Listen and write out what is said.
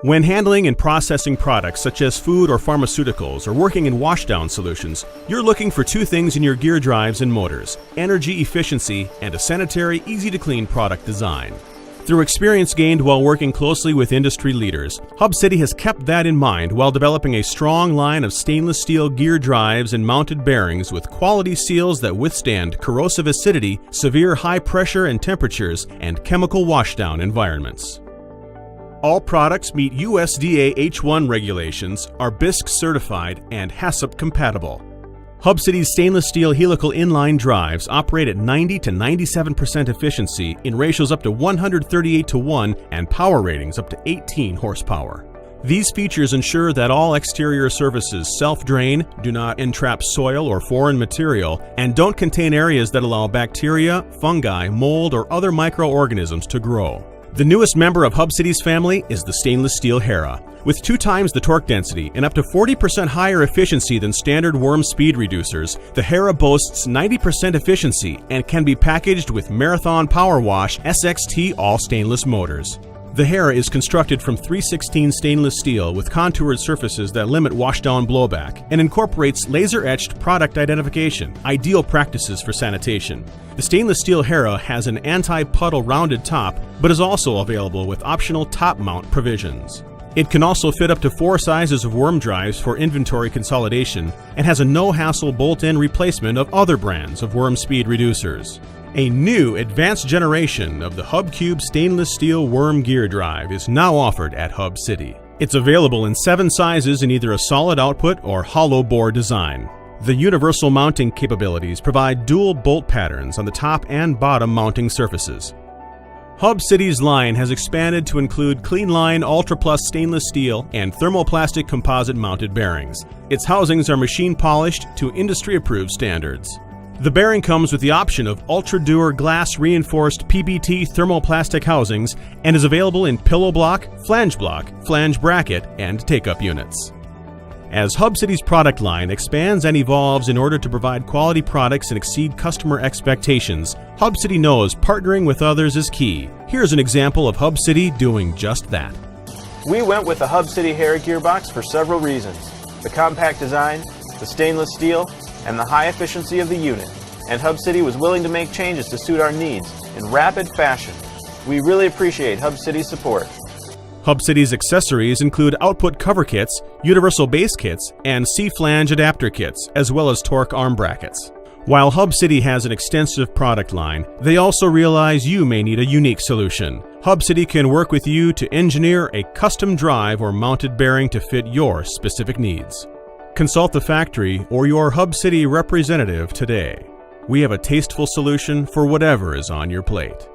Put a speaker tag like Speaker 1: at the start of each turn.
Speaker 1: When handling and processing products such as food or pharmaceuticals or working in washdown solutions, you're looking for two things in your gear drives and motors: energy efficiency and a sanitary, easy-to-clean product design. Through experience gained while working closely with industry leaders, Hub City has kept that in mind while developing a strong line of stainless steel gear drives and mounted bearings with quality seals that withstand corrosive acidity, severe high pressure and temperatures, and chemical washdown environments. All products meet USDA H1 regulations, are BISC certified, and HACCP compatible. Hub City's stainless steel helical inline drives operate at 90 to 97% efficiency in ratios up to 138:1 and power ratings up to 18 horsepower. These features ensure that all exterior surfaces self-drain, do not entrap soil or foreign material, and don't contain areas that allow bacteria, fungi, mold, or other microorganisms to grow. The newest member of Hub City's family is the stainless steel HERA. With 2 times the torque density and up to 40% higher efficiency than standard worm speed reducers, the HERA boasts 90% efficiency and can be packaged with Marathon Power Wash SXT all stainless motors. The HERA is constructed from 316 stainless steel with contoured surfaces that limit washdown blowback and incorporates laser-etched product identification, ideal practices for sanitation. The stainless steel HERA has an anti-puddle rounded top, but is also available with optional top mount provisions. It can also fit up to 4 sizes of worm drives for inventory consolidation and has a no-hassle bolt-in replacement of other brands of worm speed reducers. A new advanced generation of the Hub Cube stainless steel worm gear drive is now offered at Hub City. It's available in 7 sizes in either a solid output or hollow bore design. The universal mounting capabilities provide dual bolt patterns on the top and bottom mounting surfaces. Hub City's line has expanded to include CleanLine Ultraplus stainless steel and Thermoplastic composite mounted bearings. Its housings are machine polished to industry-approved standards. The bearing comes with the option of ultra-dur glass reinforced PBT thermoplastic housings and is available in pillow block, flange bracket, and take-up units. As Hub City's product line expands and evolves in order to provide quality products and exceed customer expectations, Hub City knows partnering with others is key. Here's an example of Hub City doing just that.
Speaker 2: We went with the Hub City HERA gearbox for several reasons: the compact design, the stainless steel, and the high efficiency of the unit. And Hub City was willing to make changes to suit our needs in rapid fashion. We really appreciate Hub City's support.
Speaker 1: Hub City's accessories include output cover kits, universal base kits, and C-flange adapter kits, as well as torque arm brackets. While Hub City has an extensive product line, they also realize you may need a unique solution. Hub City can work with you to engineer a custom drive or mounted bearing to fit your specific needs. Consult the factory or your Hub City representative today. We have a tasteful solution for whatever is on your plate.